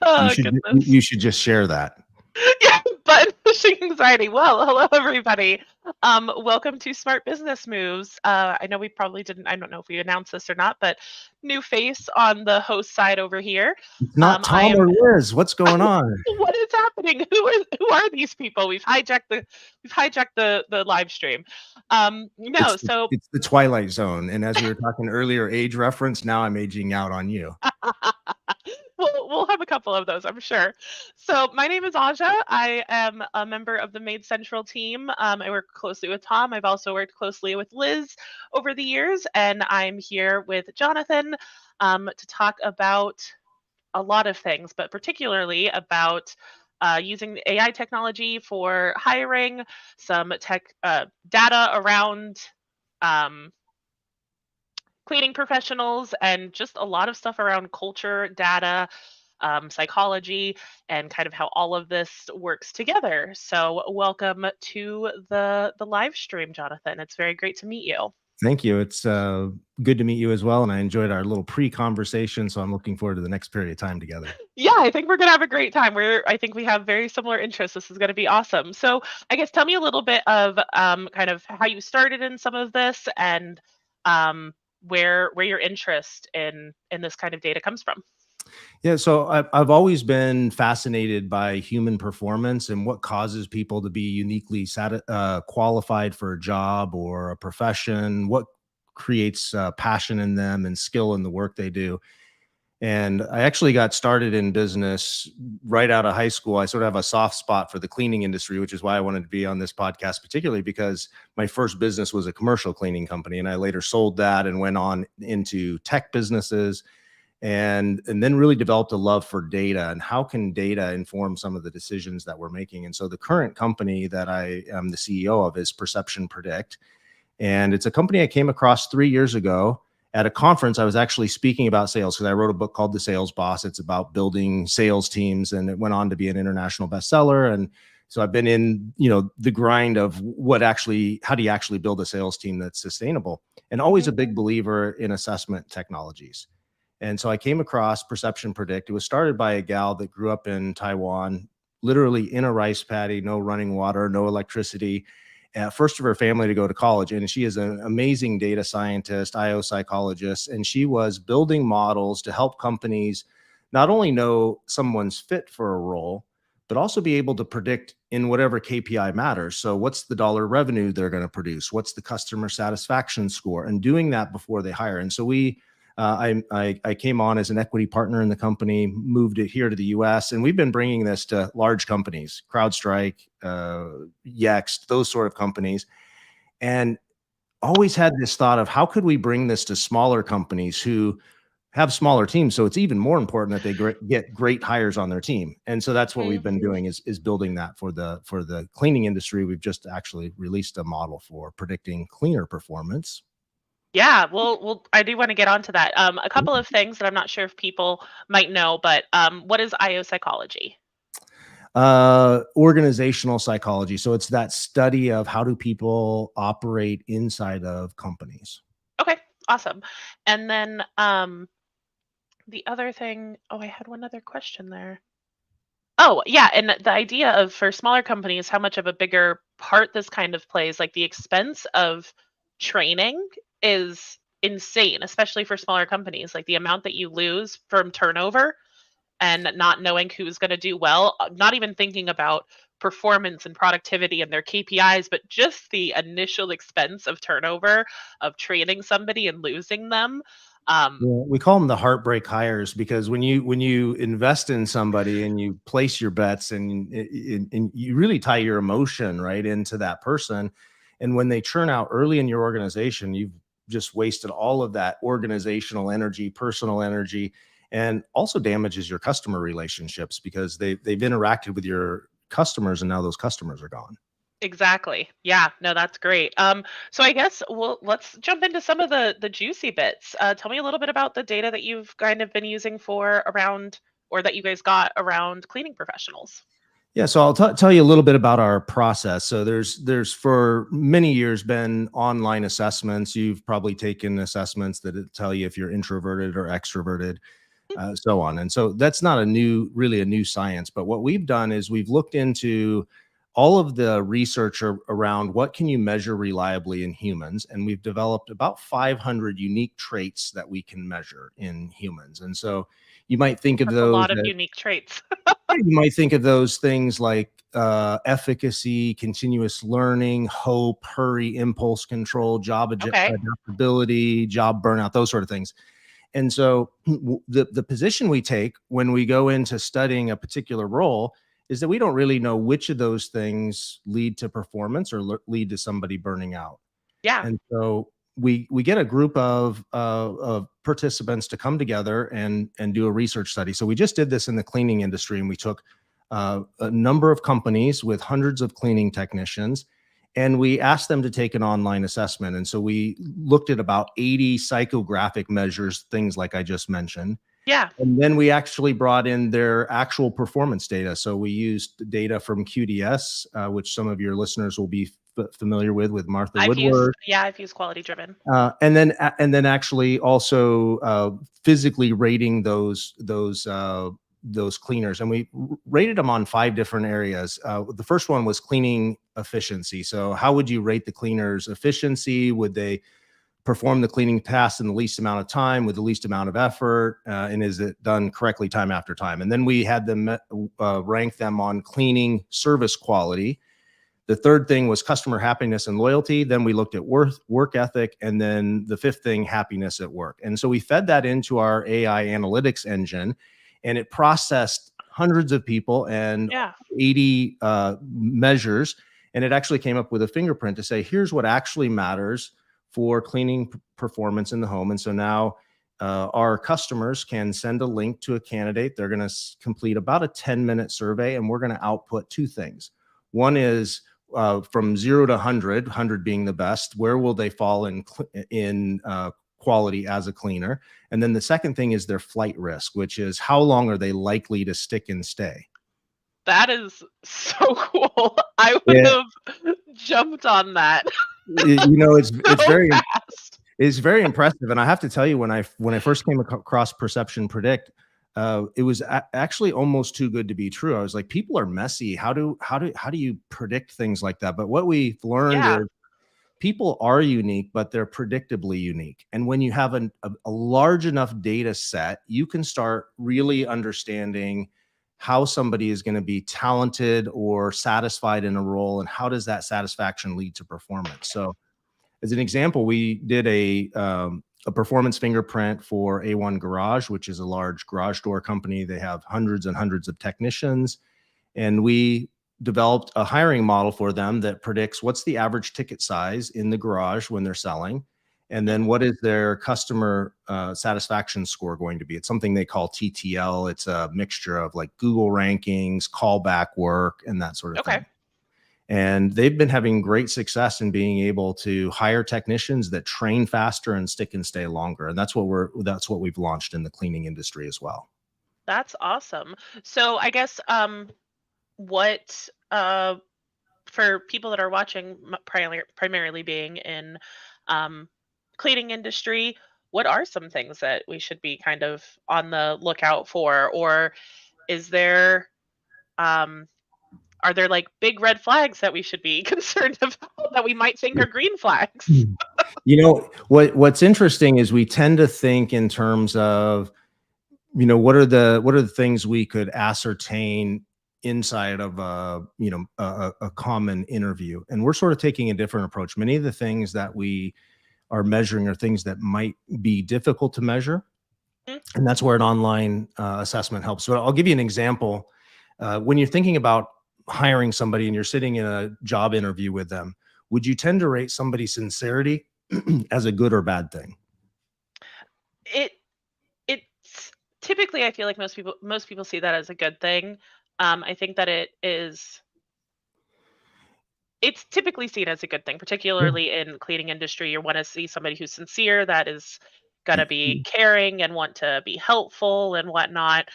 You Oh, should goodness. you should just share that. Yeah, button pushing anxiety. Well, hello everybody. Welcome to Smart Business Moves. I know we probably didn't. I don't know if we announced this or not, but new face on the host side over here. It's not I Tom am. or Liz. What's going on? What is happening? Who are these people? We've hijacked the live stream. No, so It's the Twilight Zone. And as we were talking earlier, age reference, now I'm aging out on you. we'll have a couple of those, I'm sure. So my name is Aja. I am a member of the MaidCentral team. I work closely with Tom. I've also worked closely with Liz over the years, and I'm here with Jonathan to talk about a lot of things, but particularly about using AI technology for hiring, some tech data around um, cleaning professionals, and just a lot of stuff around culture, data, psychology, and kind of how all of this works together. So, welcome to the live stream, Jonathan. It's very great to meet you. Thank you. It's good to meet you as well. And I enjoyed our little pre-conversation. So I'm looking forward to the next period of time together. Yeah, I think we're gonna have a great time. I think we have very similar interests. This is gonna be awesome. So, I guess tell me a little bit of kind of how you started in some of this, and where your interest in this kind of data comes from. Yeah, so I've always been fascinated by human performance and what causes people to be uniquely qualified for a job or a profession, what creates passion in them and skill in the work they do. And I actually got started in business right out of high school. I sort of have a soft spot for the cleaning industry, which is why I wanted to be on this podcast, particularly because my first business was a commercial cleaning company. And I later sold that and went on into tech businesses and then really developed a love for data and how can data inform some of the decisions that we're making. And so the current company that I am the CEO of is Perception Predict. And it's a company I came across 3 years ago at a conference. I was actually speaking about sales because I wrote a book called The Sales Boss. It's about building sales teams, and it went on to be an international bestseller. And so I've been in, the grind of how do you actually build a sales team that's sustainable, and always Mhm. a big believer in assessment technologies. And so I came across Perception Predict. It was started by a gal that grew up in Taiwan, literally in a rice paddy, no running water, no electricity. First of her family to go to college. And she is an amazing data scientist, IO psychologist. And she was building models to help companies not only know someone's fit for a role, but also be able to predict in whatever KPI matters. So what's the dollar revenue they're going to produce? What's the customer satisfaction score? And doing that before they hire. And so I came on as an equity partner in the company, moved it here to the US, and we've been bringing this to large companies, CrowdStrike, Yext, those sort of companies, and always had this thought of how could we bring this to smaller companies who have smaller teams. So it's even more important that they get great hires on their team. And so that's what we've been doing is building that for the cleaning industry. We've just actually released a model for predicting cleaner performance. Yeah, well, I do want to get onto that. A couple of things that I'm not sure if people might know, but what is IO psychology? Organizational psychology. So it's that study of how do people operate inside of companies. Okay, awesome. And then the other thing, oh, I had one other question there. Oh, yeah, and the idea of for smaller companies, how much of a bigger part this kind of plays, like the expense of training is insane, especially for smaller companies. Like the amount that you lose from turnover and not knowing who's going to do well, not even thinking about performance and productivity and their KPIs, but just the initial expense of turnover, of training somebody and losing them. Yeah, we call them the heartbreak hires because when you invest in somebody and you place your bets and you really tie your emotion right into that person, and when they churn out early in your organization, you've just wasted all of that organizational energy, personal energy, and also damages your customer relationships because they've interacted with your customers and now those customers are gone. Exactly. Yeah, no, that's great. So I guess let's jump into some of the juicy bits. Tell me a little bit about the data that you've kind of been using for around, or that you guys got around cleaning professionals. Yeah, so I'll tell you a little bit about our process. So there's for many years been online assessments. You've probably taken assessments that tell you if you're introverted or extroverted. so on. And so that's not really a new science. But what we've done is we've looked into all of the research around what can you measure reliably in humans, and we've developed about 500 unique traits that we can measure in humans. And so you might think of That's a those lot of as unique traits. you might think of those things like efficacy, continuous learning, hope, hurry, impulse control, job Okay. adaptability, job burnout, those sort of things. And so the position we take when we go into studying a particular role is that we don't really know which of those things lead to performance or lead to somebody burning out. Yeah. And so we get a group of participants to come together and do a research study. So we just did this in the cleaning industry, and we took a number of companies with hundreds of cleaning technicians, and we asked them to take an online assessment. And so we looked at about 80 psychographic measures, things like I just mentioned. Yeah. And then we actually brought in their actual performance data. So we used data from QDS, which some of your listeners will be familiar with Martha Woodward. I've used quality driven. And then actually also physically rating those cleaners, and we rated them on 5 different areas. The first one was cleaning efficiency. So how would you rate the cleaners' efficiency? Would they perform the cleaning task in the least amount of time with the least amount of effort? And is it done correctly time after time? And then we had them rank them on cleaning service quality. The third thing was customer happiness and loyalty. Then we looked at work ethic. And then the fifth thing, happiness at work. And so we fed that into our AI analytics engine, and it processed hundreds of people and 80 measures. And it actually came up with a fingerprint to say, here's what actually matters for cleaning performance in the home. And so now our customers can send a link to a candidate. They're going to complete about a 10-minute survey, and we're going to output 2 things. One is from 0 to 100, 100 being the best, where will they fall in quality as a cleaner? And then the second thing is their flight risk, which is how long are they likely to stick and stay? That is so cool. I would have jumped on that. It's very impressive. And I have to tell you, when I first came across Perception Predict, it was actually almost too good to be true. I was like, people are messy. How do you predict things like that? But what we've learned is people are unique, but they're predictably unique. And when you have a large enough data set, you can start really understanding how somebody is going to be talented or satisfied in a role, and how does that satisfaction lead to performance. So as an example, we did a performance fingerprint for A1 Garage, which is a large garage door company. They have hundreds and hundreds of technicians, and we developed a hiring model for them that predicts what's the average ticket size in the garage when they're selling, and then what is their customer satisfaction score going to be. It's something they call TTL. It's a mixture of like Google rankings, callback work, and that sort of thing. And they've been having great success in being able to hire technicians that train faster and stick and stay longer. And that's what we've launched in the cleaning industry as well. That's awesome. So I guess what for people that are watching, primarily being in cleaning industry, what are some things that we should be kind of on the lookout for? Or is there are there like big red flags that we should be concerned about that we might think are green flags? What's interesting is we tend to think in terms of, what are the things we could ascertain inside of a common interview. And we're sort of taking a different approach. Many of the things that we are measuring are things that might be difficult to measure. And that's where an online assessment helps. So I'll give you an example. When you're thinking about hiring somebody and you're sitting in a job interview with them, would you tend to rate somebody's sincerity as a good or bad thing? It's typically, I feel like most people see that as a good thing. I think that it's typically seen as a good thing, particularly in cleaning industry. You want to see somebody who's sincere, that is going to be caring and want to be helpful and whatnot.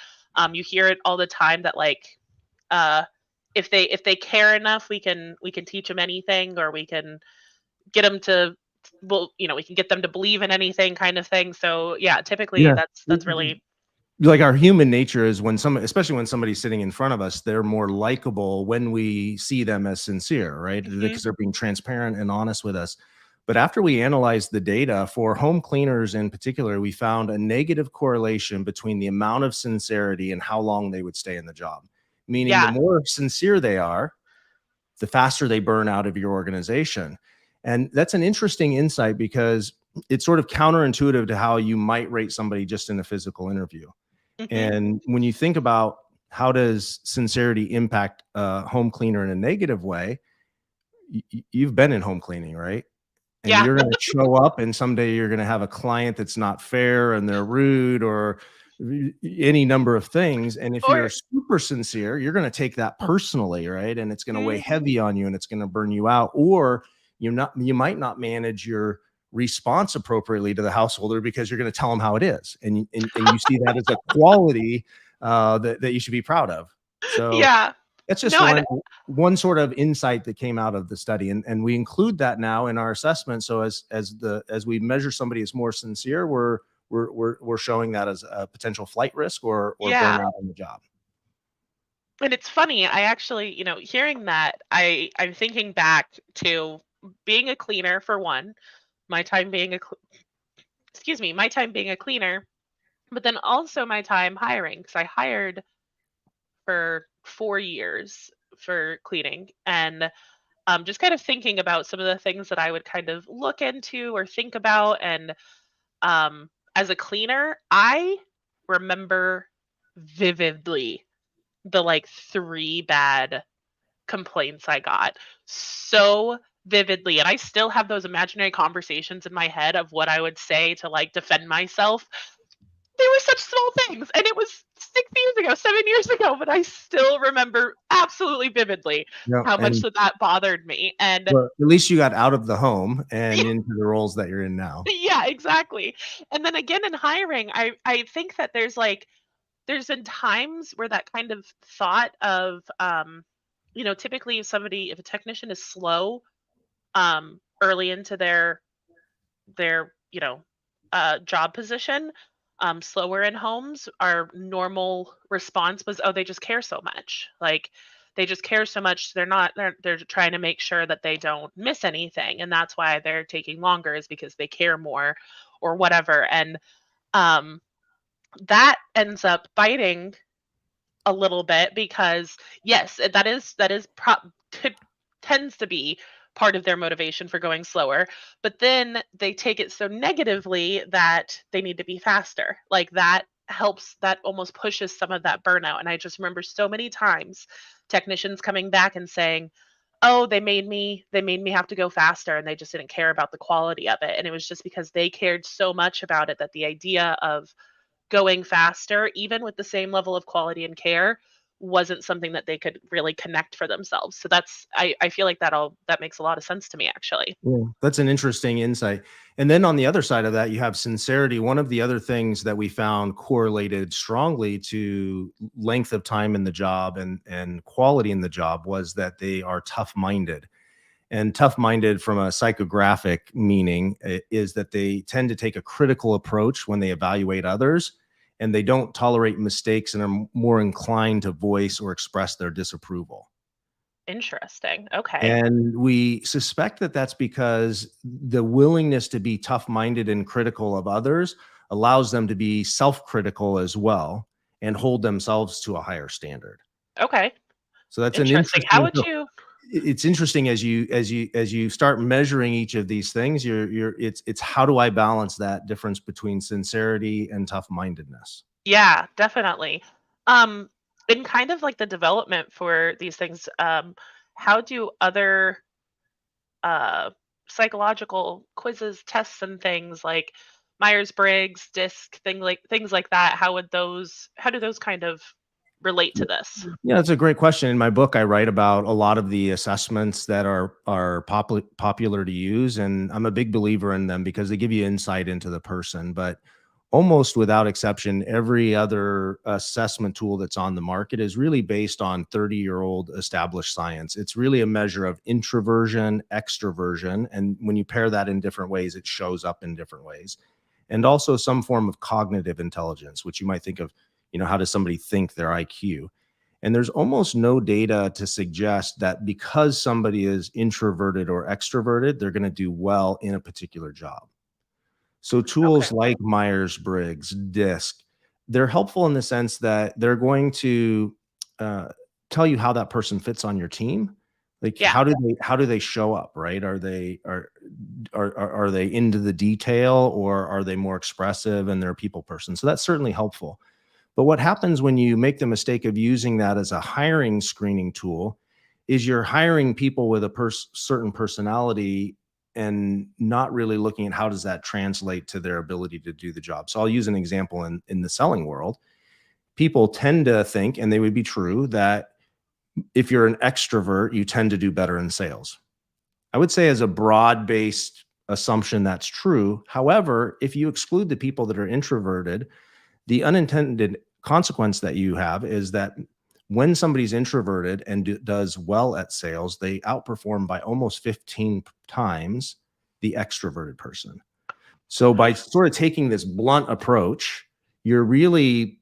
You hear it all the time that like if they care enough, we can teach them anything, or we can get them to, we can get them to believe in anything, kind of thing. So yeah, typically that's really like our human nature is when especially when somebody's sitting in front of us, they're more likable when we see them as sincere, right? Hmm. Because they're being transparent and honest with us. But after we analyzed the data for home cleaners in particular, we found a negative correlation between the amount of sincerity and how long they would stay in the job. Meaning the Yeah. more sincere they are, the faster they burn out of your organization. And that's an interesting insight because it's sort of counterintuitive to how you might rate somebody just in a physical interview. Hmm. And when you think about how does sincerity impact a home cleaner in a negative way, you've been in home cleaning, right? And Yeah. you're going to show up and someday you're going to have a client that's not fair and they're rude or any number of things. And if you're Or super sincere, you're going to take that personally, right? And it's going to weigh Mhm. heavy on you and it's going to burn you out. Or you might not manage your response appropriately to the householder because you're going to tell them how it is. And you see that as a quality that you should be proud of. So Yeah. that's just No, and one sort of insight that came out of the study, and we include that now in our assessment. So as we measure somebody as more sincere, we're showing that as a potential flight risk or yeah. burnout on the job. And it's funny, I actually, hearing that, I'm thinking back to being a cleaner for one, my time being a excuse me, my time being a cleaner, but then also my time hiring because I hired for 4 years for cleaning, and just kind of thinking about some of the things that I would kind of look into or think about. And as a cleaner, I remember vividly the like 3 bad complaints I got so vividly. And I still have those imaginary conversations in my head of what I would say to like defend myself. They were such small things. And it was 6 years ago, 7 years ago, but I still remember absolutely vividly Yeah, how much and that bothered me. And well, at least you got out of the home and into the roles that you're in now. yeah, exactly. And then again in hiring, I think that there's been times where that kind of thought of typically if a technician is slow early into their job position, slower in homes, our normal response was, oh, they just care so much. Like they just care so much. They're trying to make sure that they don't miss anything. And that's why they're taking longer, is because they care more or whatever. And um that ends up biting a little bit because yes, that is tends to be part of their motivation for going slower, but then they take it so negatively that they need to be faster. Like that almost pushes some of that burnout. And I just remember so many times technicians coming back and saying, "Oh, they made me have to go faster and they just didn't care about the quality of it." And it was just because they cared so much about it that the idea of going faster, even with the same level of quality and care, wasn't something that they could really connect for themselves. So I feel like that makes a lot of sense to me actually. Yeah, that's an interesting insight. And then on the other side of that, you have sincerity. One of the other things that we found correlated strongly to length of time in the job and quality in the job was that they are tough-minded. And tough-minded from a psychographic meaning is that they tend to take a critical approach when they evaluate others, and they don't tolerate mistakes and are more inclined to voice or express their disapproval. Interesting. Okay. And we suspect that that's because the willingness to be tough-minded and critical of others allows them to be self-critical as well and hold themselves to a higher standard. Okay. So that's an Interesting. How interesting. would you It's interesting as you start measuring each of these things, it's how do I balance that difference between sincerity and tough-mindedness? Yeah, definitely. Um in kind of like the development for these things, how do other uh, psychological quizzes, tests, and things like Myers-Briggs, DISC, things like that. How do those kind of relate to this? Yeah, that's a great question. In my book, I write about a lot of the assessments that are popular to use, and I'm a big believer in them because they give you insight into the person. But almost without exception, every other assessment tool that's on the market is really based on 30-year-old established science. It's really a measure of introversion, extroversion, and when you pair that in different ways, it shows up in different ways. And also some form of cognitive intelligence, which you might think of. How does somebody think, their IQ? And there's almost no data to suggest that because somebody is introverted or extroverted, they're going to do well in a particular job. So Okay. tools like Myers-Briggs, DISC, they're helpful in the sense that they're going to uh, tell you how that person fits on your team. Like Yeah. how do they show up, right? Are they into the detail, or are they more expressive and they're a people person? So that's certainly helpful. But what happens when you make the mistake of using that as a hiring screening tool is you're hiring people with a certain personality and not really looking at how does that translate to their ability to do the job. So I'll use an example in the selling world. People tend to think, and they would be true, that if you're an extrovert, you tend to do better in sales. I would say as a broad-based assumption, that's true. However, if you exclude the people that are introverted, the unintended consequence that you have is that when somebody's introverted and does well at sales, they outperform by almost 15 times the extroverted person. So by sort of taking this blunt approach, you're really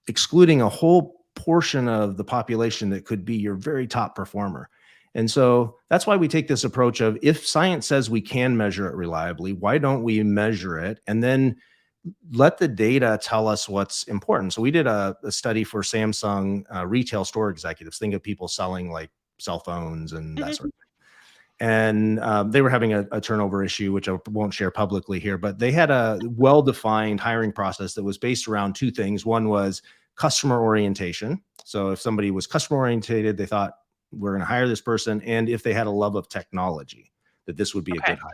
excluding a whole portion of the population that could be your very top performer. And so that's why we take this approach of, if science says we can measure it reliably, why don't we measure it and then let the data tell us what's important? So we did a study for Samsung retail store executives. Think of people selling like cell phones and that Mhm. sort of thing. And they were having a turnover issue, which I won't share publicly here, but they had a well-defined hiring process that was based around two things. One was customer orientation. So if somebody was customer orientated, they thought, we're going to hire this person. And if they had a love of technology, that this would be a Okay. good hire.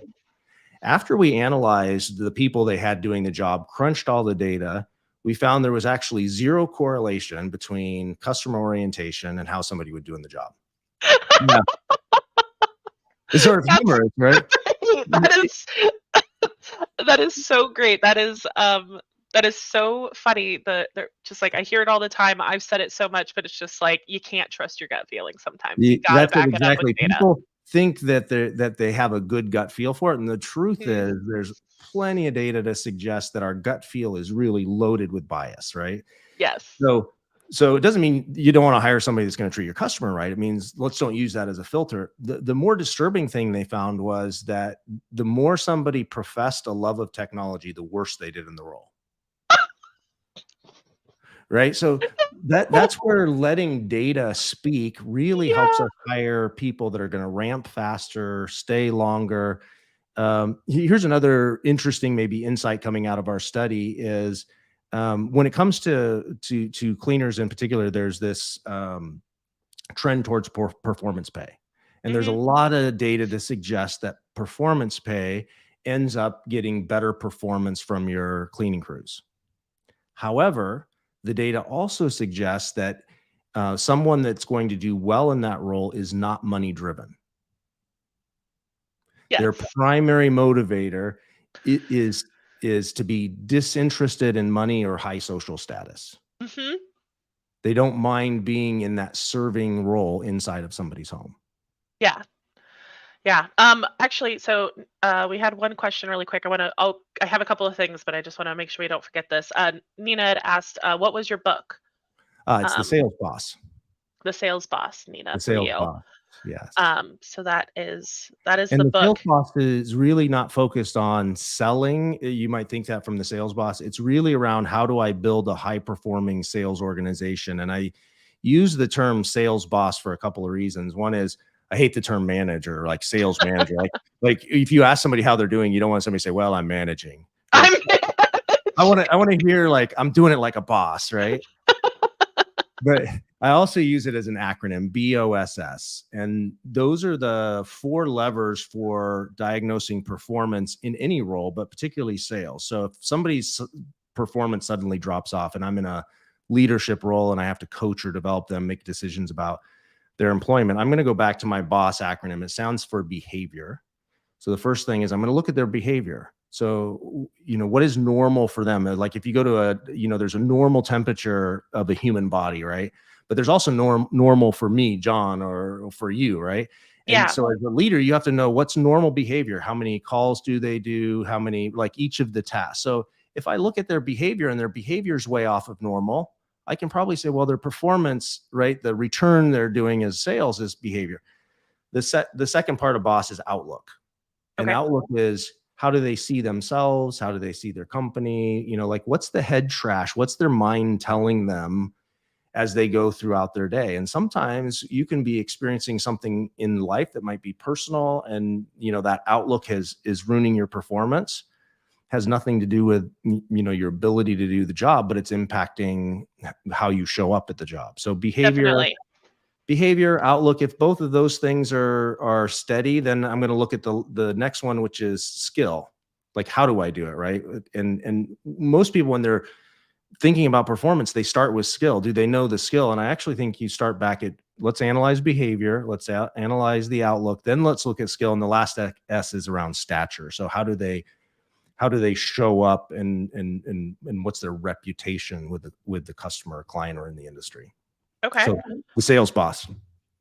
After we analyzed the people they had doing the job, crunched all the data, we found there was actually zero correlation between customer orientation and how somebody would do in the job. Yeah. It's sort of That's humorous, right? great. That is so great. That is so funny. The just like I hear it all the time. I've said it so much, but it's just like you can't trust your gut feeling sometimes. You gotta That's it back it up with exactly. data. People think that they have a good gut feel for it, and the truth Mhm. is there's plenty of data to suggest that our gut feel is really loaded with bias, right? Yes. So so it doesn't mean you don't want to hire somebody that's going to treat your customer right. It means let's don't use that as a filter. The more disturbing thing they found was that the more somebody professed a love of technology, the worse they did in the role. Right? So that's where letting data speak really helps Yeah. us hire people that are gonna ramp faster, stay longer. Here's another interesting maybe insight coming out of our study is, when it comes to cleaners in particular, there's this, trend towards performance pay. And there's a Mhm. lot of data to suggest that performance pay ends up getting better performance from your cleaning crews. However, the data also suggests that someone that's going to do well in that role is not money driven. Their Yes. primary motivator is to be disinterested in money or high social status. Mhm. They don't mind being in that serving role inside of somebody's home. Yeah. Yeah. Actually, so we had one question really quick. I have a couple of things, but I just want to make sure we don't forget this. Nina had asked, what was your book? It's the Um, sales boss. The Sales Boss, Nina, The for sales you. boss. Yes. So that is And the the sales book. boss is really not focused on selling. You might think that from the sales boss. It's really around how do I build a high performing sales organization? And I use the term sales boss for a couple of reasons. One is I hate the term manager, like sales manager. Like if you ask somebody how they're doing, you don't want somebody to say, "Well, I'm managing." Like I'm I want to hear like I'm doing it like a boss, right? But I also use it as an acronym, BOSS. And those are the four levers for diagnosing performance in any role, but particularly sales. So if somebody's performance suddenly drops off and I'm in a leadership role and I have to coach or develop them, make decisions about their employment, I'm going to go back to my BOSS acronym. It stands for behavior. So the first thing is I'm going to look at their behavior. So, what is normal for them? Like if you go to there's a normal temperature of a human body, right? But there's also normal for me, John, or for you, right? And Yeah. so as a leader, you have to know what's normal behavior. How many calls do they do? How many, like each of the tasks. So If I look at their behavior and their behavior is way off of normal, I can probably say, well, their performance, right? The return they're doing as sales is behavior. The second part of boss is outlook. And Okay. outlook is, how do they see themselves? How do they see their company? Like, what's the head trash? What's their mind telling them as they go throughout their day? And sometimes you can be experiencing something in life that might be personal, and that outlook is ruining your performance. Has nothing to do with your ability to do the job, but it's impacting how you show up at the job. So Definitely. behavior, outlook, if both of those things are steady, then I'm going to look at the next one, which is skill. Like, how do I do it, right? And most people, when they're thinking about performance, they start with skill. Do they know the skill? And I actually think you start back at, let's analyze behavior, let's analyze the outlook, then let's look at skill. And the last S is around stature. So how do they show up, and what's their reputation with the customer or client or in the industry? Okay. So the sales boss.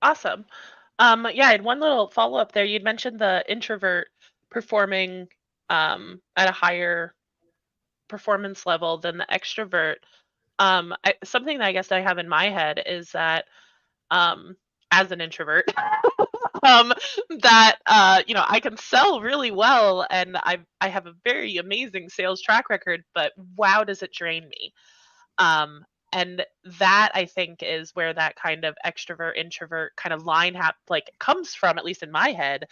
Awesome. Yeah, and one little follow-up there. You'd mentioned the introvert performing at a higher performance level than the extrovert. Something that I guess I have in my head is that um, as an introvert, um, that I can sell really well, and I have a very amazing sales track record, but wow, does it drain me? Um, and that I think is where that kind of extrovert introvert kind of line like comes from, at least in my head.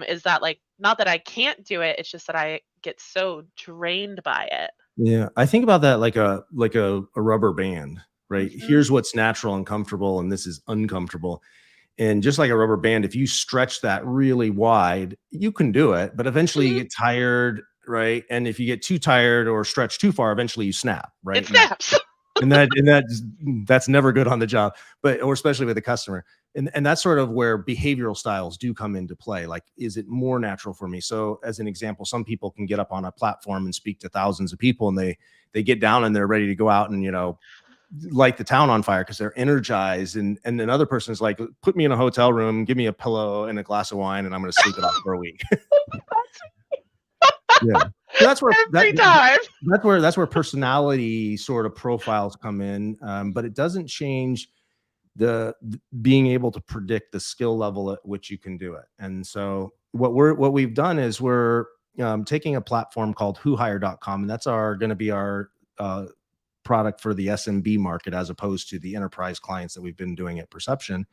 Is that like not that I can't do it, it's just that I get so drained by it. Yeah, I think about that like a rubber band, right? Hmm. Here's what's natural and comfortable, and this is uncomfortable. And just like a rubber band, if you stretch that really wide, you can do it, but eventually you Hmm. get tired, right? And if you get too tired or stretch too far, eventually you snap, It right? snaps. That's never good on the job, or especially with a customer. And that's sort of where behavioral styles do come into play. Like, is it more natural for me? So as an example, some people can get up on a platform and speak to thousands of people, and they get down and they're ready to go out and light the town on fire because they're energized. And another person is like, put me in a hotel room, give me a pillow and a glass of wine, and I'm going to sleep it off for a week. Yeah. So Every time. that's where personality sort of profiles come in, but it doesn't change being able to predict the skill level at which you can do it. And so what we've done is we're taking a platform called whohire.com, and that's going to be our product for the SMB market, as opposed to the enterprise clients that we've been doing at Perception.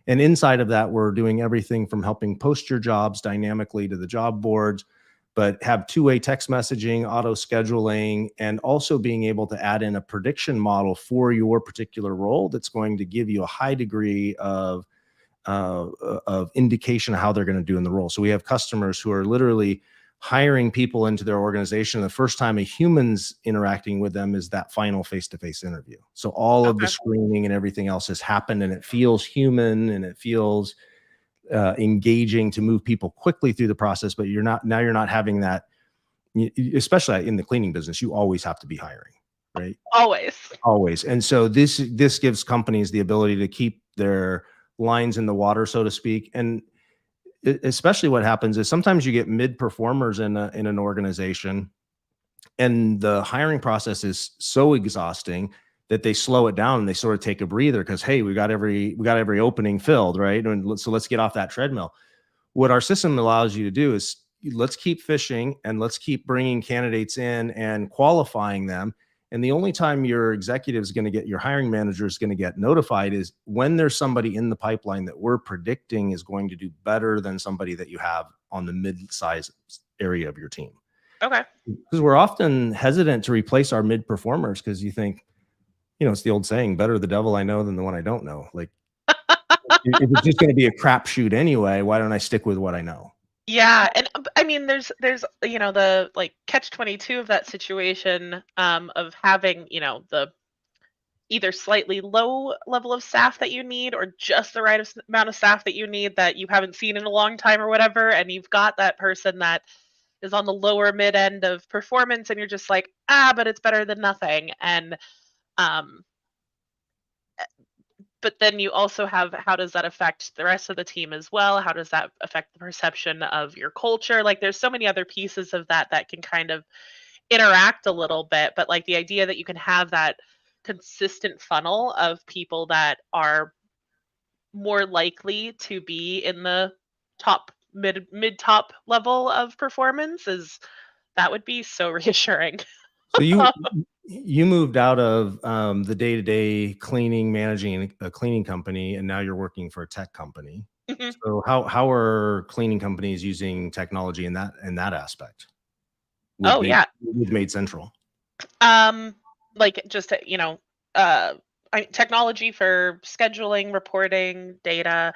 And inside of that, we're doing everything from helping post your jobs dynamically to the job boards, but have two-way text messaging, auto scheduling, and also being able to add in a prediction model for your particular role that's going to give you a high degree of indication of how they're going to do in the role. So we have customers who are literally hiring people into their organization. The first time a human's interacting with them is that final face-to-face interview. So all of the Okay. screening and everything else has happened, and it feels human, and it feels engaging to move people quickly through the process. But you're not having that, especially in the cleaning business. You always have to be hiring, right? Always. Always. And so this gives companies the ability to keep their lines in the water, so to speak. And especially what happens is sometimes you get mid performers in an organization, and the hiring process is so exhausting that they slow it down and they sort of take a breather because, hey, we got every opening filled, right? And so let's get off that treadmill. What our system allows you to do is, let's keep fishing and let's keep bringing candidates in and qualifying them. And the only time your executive is going to get, your hiring manager is going to get notified, is when there's somebody in the pipeline that we're predicting is going to do better than somebody that you have on the mid-size area of your team. Okay. Because we're often hesitant to replace our mid performers, because you think, it's the old saying, better the devil I know than the one I don't know. Like, if it's just going to be a crapshoot anyway, why don't I stick with what I know? Yeah, and I mean, there's the like catch 22 of that situation, of having the either slightly low level of staff that you need, or just the right amount of staff that you need that you haven't seen in a long time or whatever, and you've got that person that is on the lower mid end of performance, and you're just like, but it's better than nothing. And um but then you also have, how does that affect the rest of the team as well? How does that affect the perception of your culture? Like, there's so many other pieces of that that can kind of interact a little bit, but like the idea that you can have that consistent funnel of people that are more likely to be in the top mid top level of performance is that would be so reassuring. So you moved out of the day-to-day cleaning, managing a cleaning company, and now you're working for a tech company. Mhm. So how are cleaning companies using technology in that aspect Oh yeah. with Maid Central? Um, like just uh, technology for scheduling, reporting, data.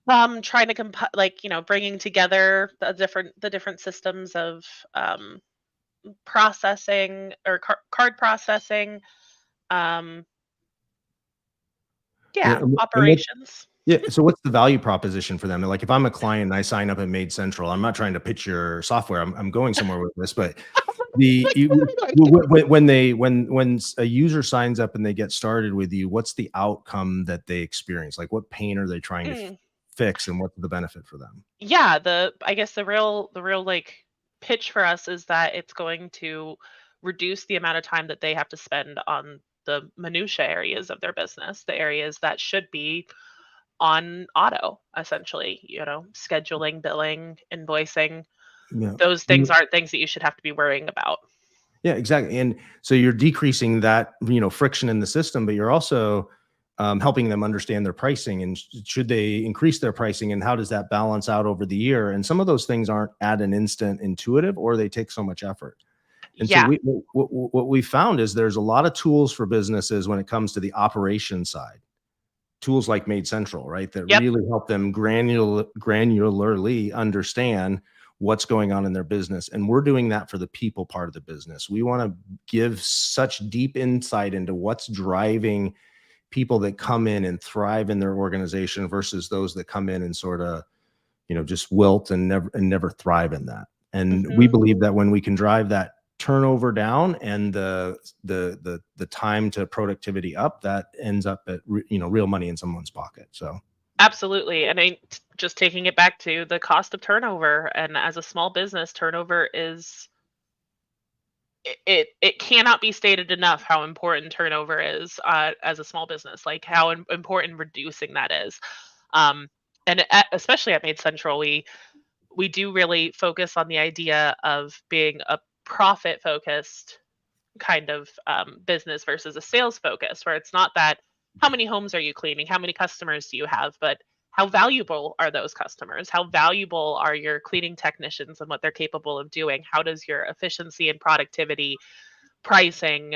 Trying to like bringing together the different systems of um, processing or card processing. Um, Yeah, yeah, and what operations. yeah, so what's the value proposition for them? Like, if I'm a client and I sign up at Maid Central, I'm not trying to pitch your software. I'm going somewhere with this, but the you when a user signs up and they get started with you, what's the outcome that they experience? Like, what pain are they trying to Mm, fix, and what's the benefit for them? yeah, I guess the real like pitch for us is that it's going to reduce the amount of time that they have to spend on the minutia areas of their business, the areas that should be on auto, essentially, scheduling, billing, invoicing. Yeah. Those things aren't things that you should have to be worrying about. Yeah, exactly. And so you're decreasing that, friction in the system, but you're also helping them understand their pricing and should they increase their pricing and how does that balance out over the year? And some of those things aren't at an instant intuitive or they take so much effort. And so Yeah. what we found is there's a lot of tools for businesses when it comes to the operation side. Tools like Maid Central, right? That Yep. really help them granularly understand what's going on in their business. And we're doing that for the people part of the business. We want to give such deep insight into what's driving people that come in and thrive in their organization versus those that come in and sort of, just wilt and never thrive in that. And we Mhm. believe that when we can drive that turnover down and the time to productivity up, that ends up at real money in someone's pocket. So Absolutely. And just taking it back to the cost of turnover, and as a small business, turnover is it cannot be stated enough how important turnover is as a small business, like how important reducing that is. Um, and especially at Made Central, we do really focus on the idea of being a profit focused kind of business versus a sales focus, where it's not that how many homes are you cleaning, how many customers do you have, but how valuable are those customers? How valuable are your cleaning technicians and what they're capable of doing? How does your efficiency and productivity, pricing,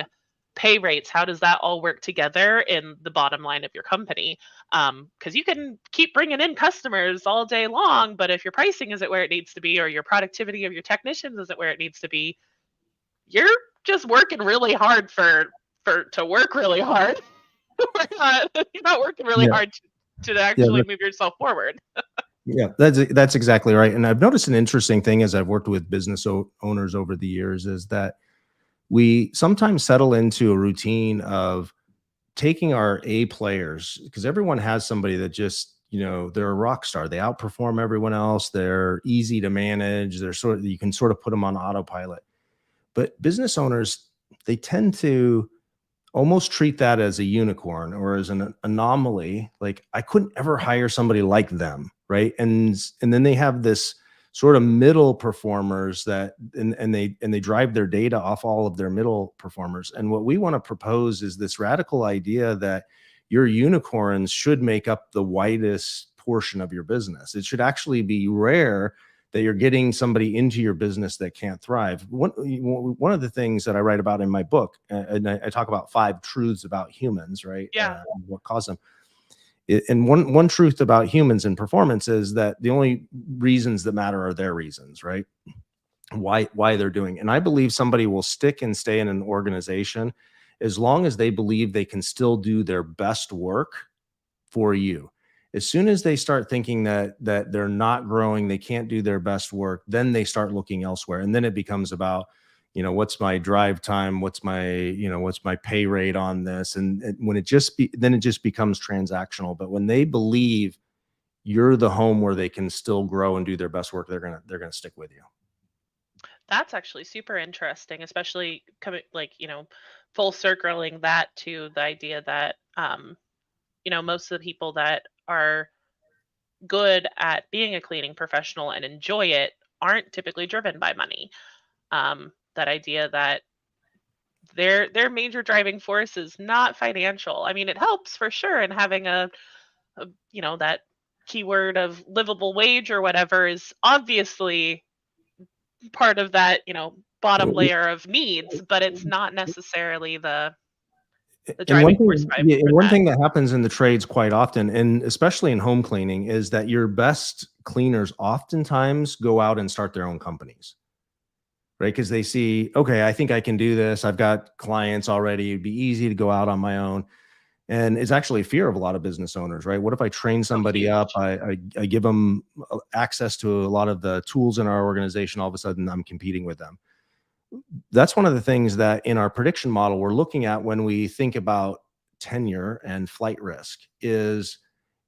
pay rates, how does that all work together in the bottom line of your company? Because you can keep bringing in customers all day long, but if your pricing isn't where it needs to be or your productivity of your technicians isn't where it needs to be, you're just working really hard to work really hard. You're not working really yeah, hard to yeah, actually move yourself forward. yeah, that's exactly right. And I've noticed an interesting thing as I've worked with business owners over the years is that we sometimes settle into a routine of taking our A players because everyone has somebody that just, they're a rock star. They outperform everyone else. They're easy to manage. You can sort of put them on autopilot. But business owners, they tend to almost treat that as a unicorn or as an anomaly. Like I couldn't ever hire somebody like them, right? And then they have this sort of middle performers that and they drive their data off all of their middle performers. And what we want to propose is this radical idea that your unicorns should make up the widest portion of your business. It should actually be rare that you're getting somebody into your business that can't thrive. One of the things that I write about in my book, and I talk about 5 truths about humans, right? Yeah. What cause them. And one truth about humans and performance is that the only reasons that matter are their reasons, right? Why they're doing. And I believe somebody will stick and stay in an organization as long as they believe they can still do their best work for you. As soon as they start thinking that they're not growing, they can't do their best work, then they start looking elsewhere. And then it becomes about, what's my drive time? What's my pay rate on this? And when then it just becomes transactional. But when they believe you're the home where they can still grow and do their best work, they're going to stick with you. That's actually super interesting, especially coming like, full circling that to the idea that most of the people that are good at being a cleaning professional and enjoy it aren't typically driven by money. That idea that their major driving force is not financial. I mean, it helps for sure, and having that keyword of livable wage or whatever is obviously part of that, bottom layer of needs, but it's not necessarily the And one driving force thing, yeah, for and one that. thing that happens in the trades quite often, and especially in home cleaning, is that your best cleaners oftentimes go out and start their own companies, right? Because they see, okay, I think I can do this. I've got clients already. It'd be easy to go out on my own. And it's actually a fear of a lot of business owners, right? What if I train Oh, somebody up? huge. I give them access to a lot of the tools in our organization. All of a sudden, I'm competing with them. That's one of the things that in our prediction model we're looking at when we think about tenure and flight risk is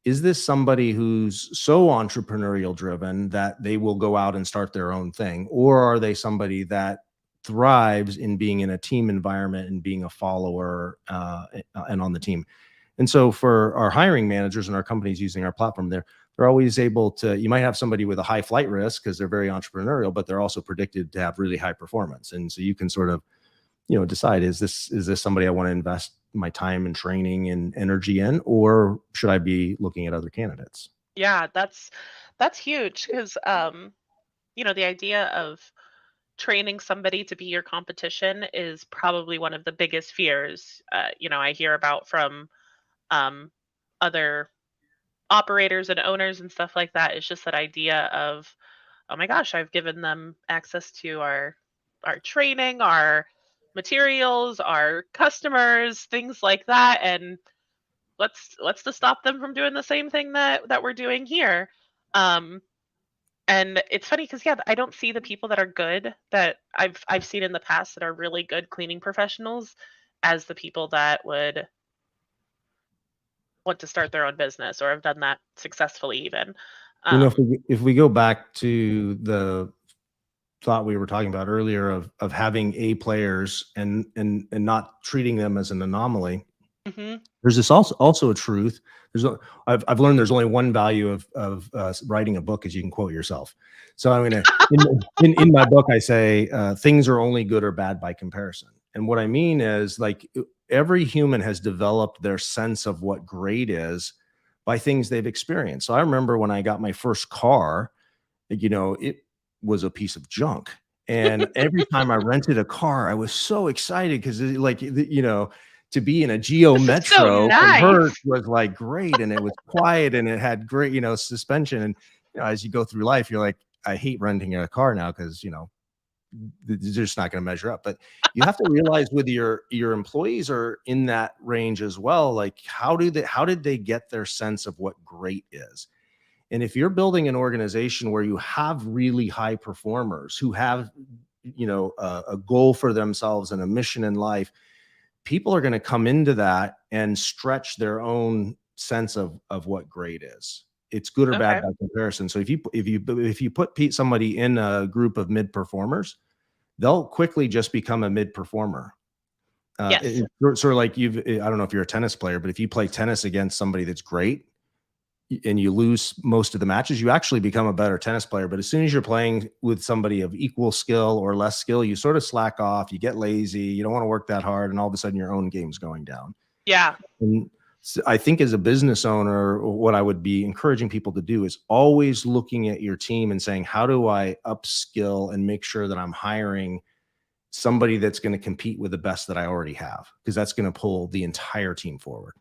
this somebody who's so entrepreneurial driven that they will go out and start their own thing, or are they somebody that thrives in being in a team environment and being a follower and on the team? And so for our hiring managers and our companies using our platform, they're always able to, you might have somebody with a high flight risk because they're very entrepreneurial, but they're also predicted to have really high performance. And so you can sort of, decide, is this somebody I want to invest my time and training and energy in, or should I be looking at other candidates? Yeah, that's huge because the idea of training somebody to be your competition is probably one of the biggest fears I hear about from um other operators and owners and stuff like that. It's just that idea of, oh my gosh, I've given them access to our training, our materials, our customers, things like that, and what's to stop them from doing the same thing that we're doing here. um and it's funny because, yeah, I don't see the people that are good that I've seen in the past that are really good cleaning professionals as the people that would want to start their own business or have done that successfully even. If um we go back to the thought we were talking about earlier of having A players and not treating them as an anomaly, mhm. there's this also a truth. I've learned there's only one value of writing a book is you can quote yourself. So I'm gonna in my book I say things are only good or bad by comparison. And what I mean is like every human has developed their sense of what great is by things they've experienced. So I remember when I got my first car, it was a piece of junk. And every time I rented a car, I was so excited because, to be in a Geo This is so Metro from Hertz nice. was like great, and it was quiet, and it had great, suspension. And as you go through life, you're like, I hate renting a car now because they're just not going to measure up. But you have to realize with your employees are in that range as well. Like, how did they get their sense of what great is? And if you're building an organization where you have really high performers who have, a goal for themselves and a mission in life, people are going to come into that and stretch their own sense of what great is. It's good or bad Okay. by comparison. So if you put somebody in a group of mid performers, they'll quickly just become a mid performer. Yes. It's sort of like I don't know if you're a tennis player, but if you play tennis against somebody that's great, and you lose most of the matches, you actually become a better tennis player. But as soon as you're playing with somebody of equal skill or less skill, you sort of slack off, you get lazy, you don't want to work that hard, and all of a sudden your own game's going down. Yeah. And I think as a business owner, what I would be encouraging people to do is always looking at your team and saying, how do I upskill and make sure that I'm hiring somebody that's going to compete with the best that I already have? Because that's going to pull the entire team forward.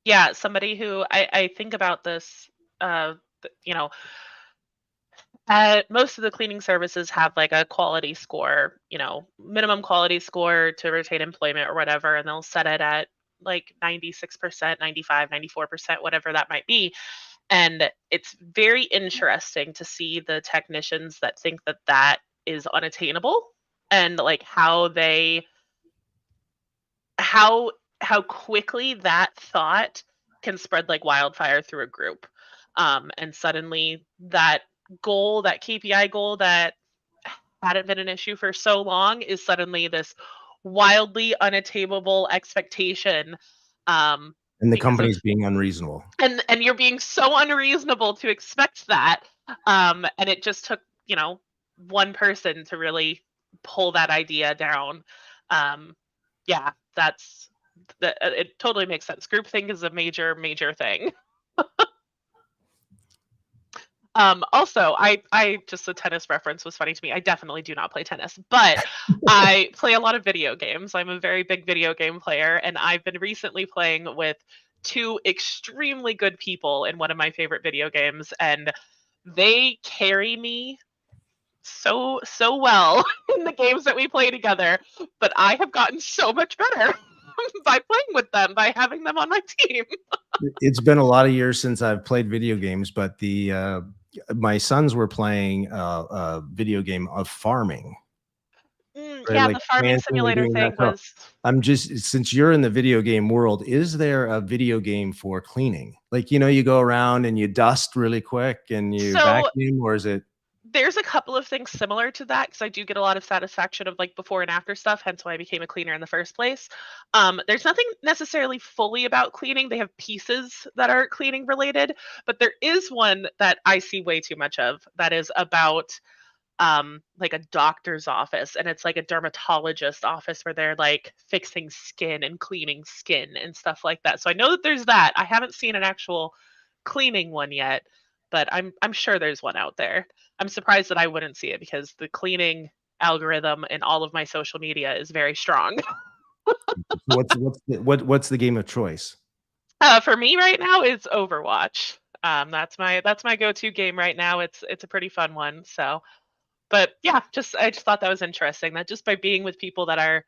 Yeah, somebody who I think about this, most of the cleaning services have like a quality score, minimum quality score to retain employment or whatever, and they'll set it at like 96%, 95, 94%, whatever that might be. And it's very interesting to see the technicians that think that that is unattainable, and like how how quickly that thought can spread like wildfire through a group. And suddenly that KPI goal that hadn't been an issue for so long is suddenly this wildly unattainable expectation, And the because of company's being unreasonable. and you're being so unreasonable to expect that, and it just took, one person to really pull that idea down. um yeah, it totally makes sense. Groupthink is a major major thing. Also, I just the tennis reference was funny to me. I definitely do not play tennis, but I play a lot of video games. I'm a very big video game player, and I've been recently playing with two extremely good people in one of my favorite video games, and they carry me so well in the games that we play together. But I have gotten so much better by playing with them, by having them on my team. It's been a lot of years since I've played video games, but my sons were playing a video game of farming, right? Yeah, Like the farming planting and simulator doing that. thing So was. I'm just, since you're in the video game world, is there a video game for cleaning? Like, you go around and you dust really quick and you So vacuum, or is it? there's a couple of things similar to that, because I do get a lot of satisfaction of like before and after stuff, hence why I became a cleaner in the first place. There's nothing necessarily fully about cleaning. They have pieces that are cleaning related, but there is one that I see way too much of that is about like a doctor's office, and it's like a dermatologist office where they're like fixing skin and cleaning skin and stuff like that. So I know that there's that. I haven't seen an actual cleaning one yet, but I'm sure there's one out there. I'm surprised that I wouldn't see it because the cleaning algorithm in all of my social media is very strong. What's the game of choice? For me right now, it's Overwatch. That's my go-to game right now. It's a pretty fun one. So, but yeah, I just thought that was interesting. That just by being with people that are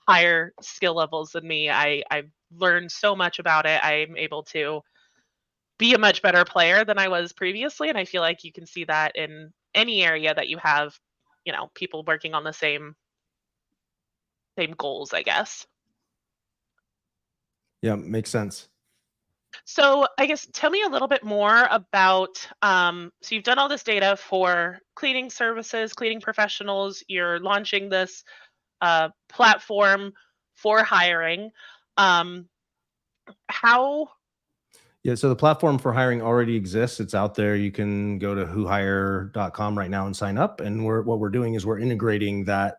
higher skill levels than me, I've learned so much about it. I'm able to be a much better player than I was previously, and I feel like you can see that in any area that you have, people working on the same goals, I guess. Yeah, makes sense. So I guess tell me a little bit more about, so you've done all this data for cleaning services, cleaning professionals. You're launching this platform for hiring. Um, how? Yeah, so the platform for hiring already exists. It's out there. You can go to whohire.com right now and sign up. And what we're doing is we're integrating that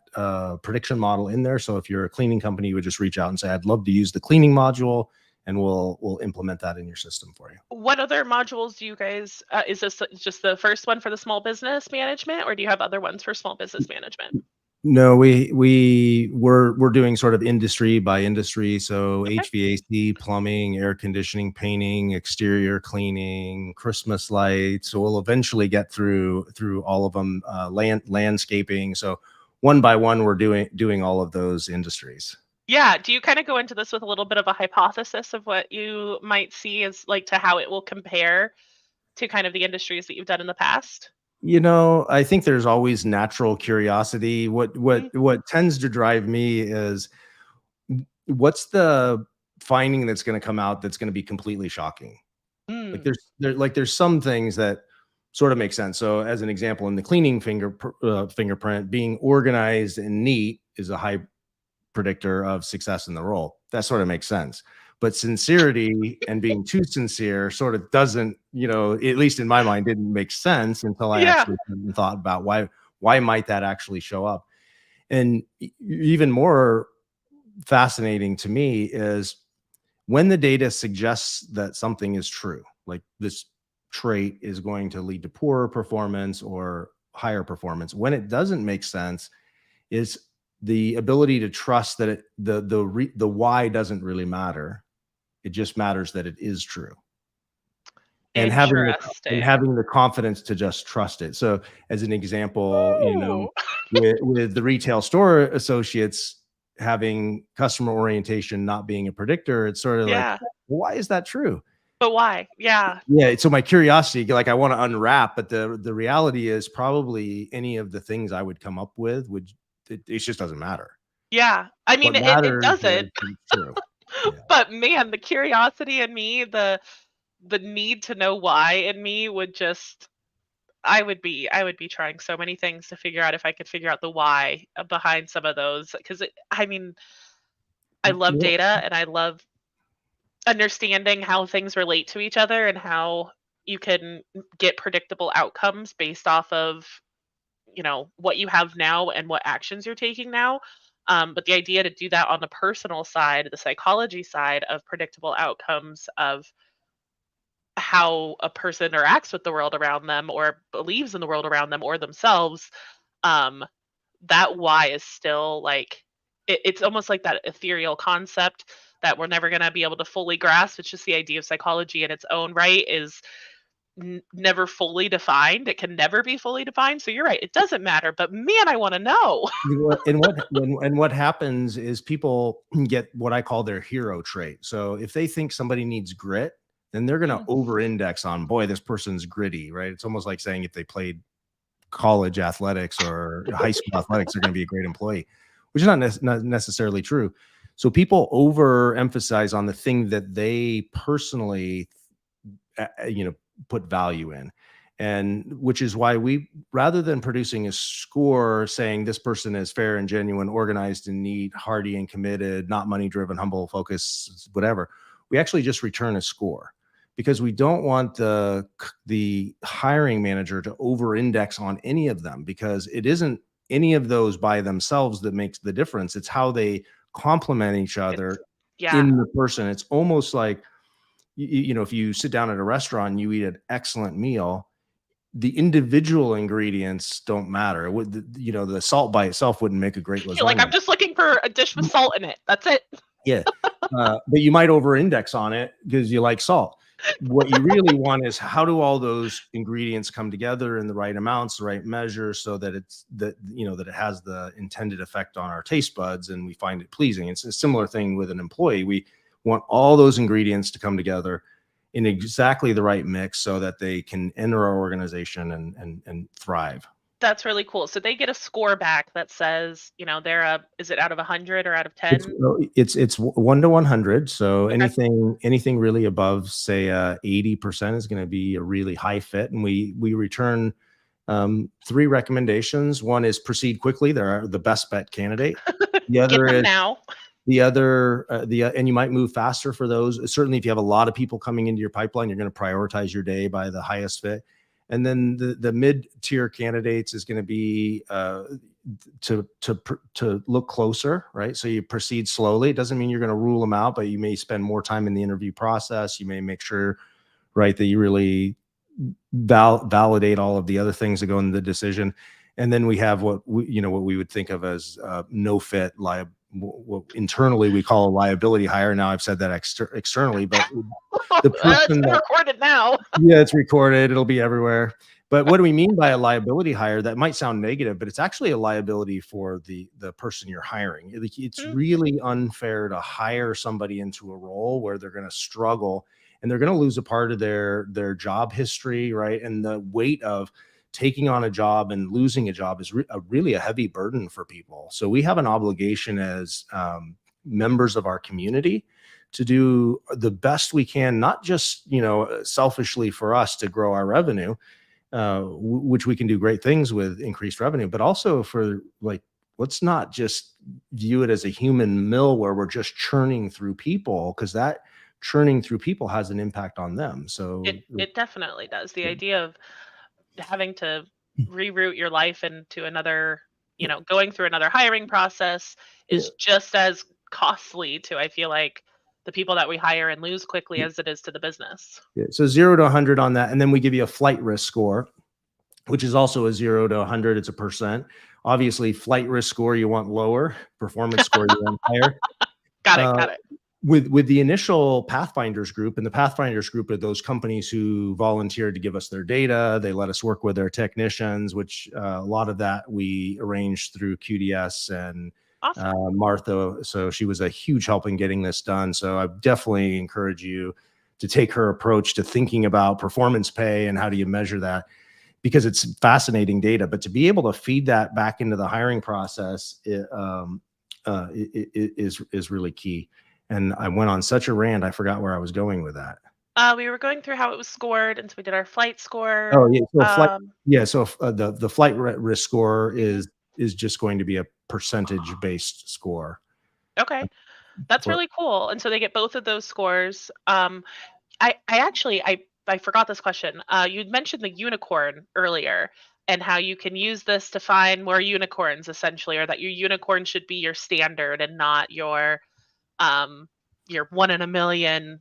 prediction model in there. So if you're a cleaning company, you would just reach out and say, "I'd love to use the cleaning module," and we'll implement that in your system for you. What other modules do you guys? Is this just the first one for the small business management, or do you have other ones for small business management? No, we're doing sort of industry by industry. So Okay. HVAC, plumbing, air conditioning, painting, exterior cleaning, Christmas lights. So we'll eventually get through all of them. Landscaping. So one by one, we're doing all of those industries. Yeah. Do you kind of go into this with a little bit of a hypothesis of what you might see as like to how it will compare to kind of the industries that you've done in the past? I think there's always natural curiosity. What Mhm. what what tends to drive me is, what's the finding that's going to come out that's going to be completely shocking. Like Mm. there's some things that sort of make sense. So as an example, in the cleaning fingerprint, being organized and neat is a high predictor of success in the role. That sort of makes sense. But sincerity and being too sincere sort of doesn't, at least in my mind, didn't make sense until I Yeah. actually thought about why might that actually show up. And even more fascinating to me is when the data suggests that something is true, like this trait is going to lead to poorer performance or higher performance. When it doesn't make sense, is the ability to trust that the why doesn't really matter. It just matters that it is true, and Interesting. having the confidence to just trust it. So, as an example, Oh. with the retail store associates having customer orientation not being a predictor, it's sort of like, Yeah. why is that true? But why? Yeah. Yeah, so my curiosity, like I want to unwrap, but the reality is probably any of the things I would come up with it just doesn't matter. Yeah. I mean, What it matters doesn't, is that it's true. Yeah. but man, the curiosity in me, the need to know why in me would just I would be trying so many things to figure out if I could figure out the why behind some of those, because I mean, I love Well, data and I love understanding how things relate to each other and how you can get predictable outcomes based off of, what you have now and what actions you're taking now. But the idea to do that on the personal side, the psychology side of predictable outcomes of how a person interacts with the world around them or believes in the world around them or themselves, um, that why is still like it's almost like that ethereal concept that we're never going to be able to fully grasp. It's just the idea of psychology in its own right is never fully defined. It can never be fully defined. So you're right. It doesn't matter. But man, I want to know. what happens is people get what I call their hero trait. So if they think somebody needs grit, then they're going to Mm, over-index on, boy, this person's gritty, right? It's almost like saying if they played college athletics or high school athletics, they're going to be a great employee, which is not necessarily true. So people overemphasize on the thing that they personally, you know, put value in. And which is why we, rather than producing a score saying this person is fair and genuine, organized and neat, hardy and committed, not money driven, humble, focused, whatever, we actually just return a score, because we don't want the hiring manager to over index on any of them, because it isn't any of those by themselves that makes the difference. It's how they complement each it's other yeah. in the person. It's almost like, if you sit down at a restaurant and you eat an excellent meal, the individual ingredients don't matter. It would, the salt by itself wouldn't make a great You're like, I'm lasagna. just looking for a dish with salt in it. That's it. Yeah. But you might over index on it because you like salt. What you really want is, how do all those ingredients come together in the right amounts, the right measure, so that that it has the intended effect on our taste buds and we find it pleasing. It's a similar thing with an employee. We want all those ingredients to come together in exactly the right mix so that they can enter our organization and thrive. That's really cool. So they get a score back that says, they're is it out of 100 or out of It's 10? it's 1 to 100. So Okay. anything really above, say, 80% is going to be a really high fit, and we return three recommendations. One is proceed quickly. They're the best bet candidate. The Get other them is now. and you might move faster for those. Certainly, if you have a lot of people coming into your pipeline, you're going to prioritize your day by the highest fit. And then the mid tier candidates is going to be to look closer, right? So you proceed slowly. It doesn't mean you're going to rule them out, but you may spend more time in the interview process. You may make sure, right, that you really validate all of the other things that go into the decision. And then we have what we would think of as no fit, what internally we call a liability hire. Now I've said that externally, but the It's person been that, recorded now. yeah, it's recorded, it'll be everywhere. But what do we mean by a liability hire? That might sound negative, but it's actually a liability for the person you're hiring. It's Mm, really unfair to hire somebody into a role where they're going to struggle and they're going to lose a part of their job history, right? And the weight of taking on a job and losing a job is really a heavy burden for people. So we have an obligation as members of our community to do the best we can, not just selfishly for us to grow our revenue, which we can do great things with increased revenue, but also for, like, let's not just view it as a human mill where we're just churning through people, because that churning through people has an impact on them. it So it definitely does. The idea of having to reroute your life into another, going through another hiring process yeah, is just as costly to, I feel like, the people that we hire and lose quickly as it is to the business. yeah. So 0 to 100 on that, and then we give you a flight risk score, which is also a 0 to 100. It's a percent. Obviously, flight risk score you want lower, performance score you want higher. Got it. Uh, Got it. with the initial Pathfinders group, and the Pathfinders group are those companies who volunteered to give us their data. They let us work with their technicians, which a lot of that we arranged through QDS and Awesome. Martha. So she was a huge help in getting this done. So I definitely encourage you to take her approach to thinking about performance pay and how do you measure that, because it's fascinating data. But to be able to feed that back into the hiring process is really key. And I went on such a rant, I forgot where I was going with that. We were going through how it was scored, and so we did our flight score. Oh, yeah, so the flight risk score Mhm. is just going to be a percentage-based score, Okay, that's for really cool. And so they get both of those scores. I actually I forgot this question. You'd mentioned the unicorn earlier and how you can use this to find more unicorns essentially, or that your unicorn should be your standard and not um your one in a million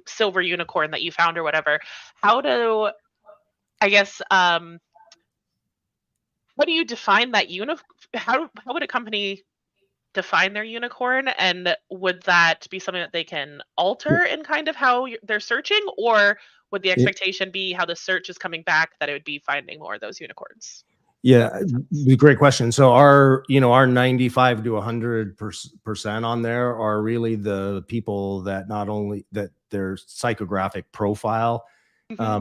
silver unicorn that you found or whatever. How do I guess how do you define that how would a company define their unicorn, and would that be something that they can alter in kind of how they're searching, or would the yeah. expectation be how the search is coming back that it would be finding more of those unicorns? Yeah, Makes sense. great question. So our 95 to 100% on there are really the people that not only that their psychographic profile Hmm. uh,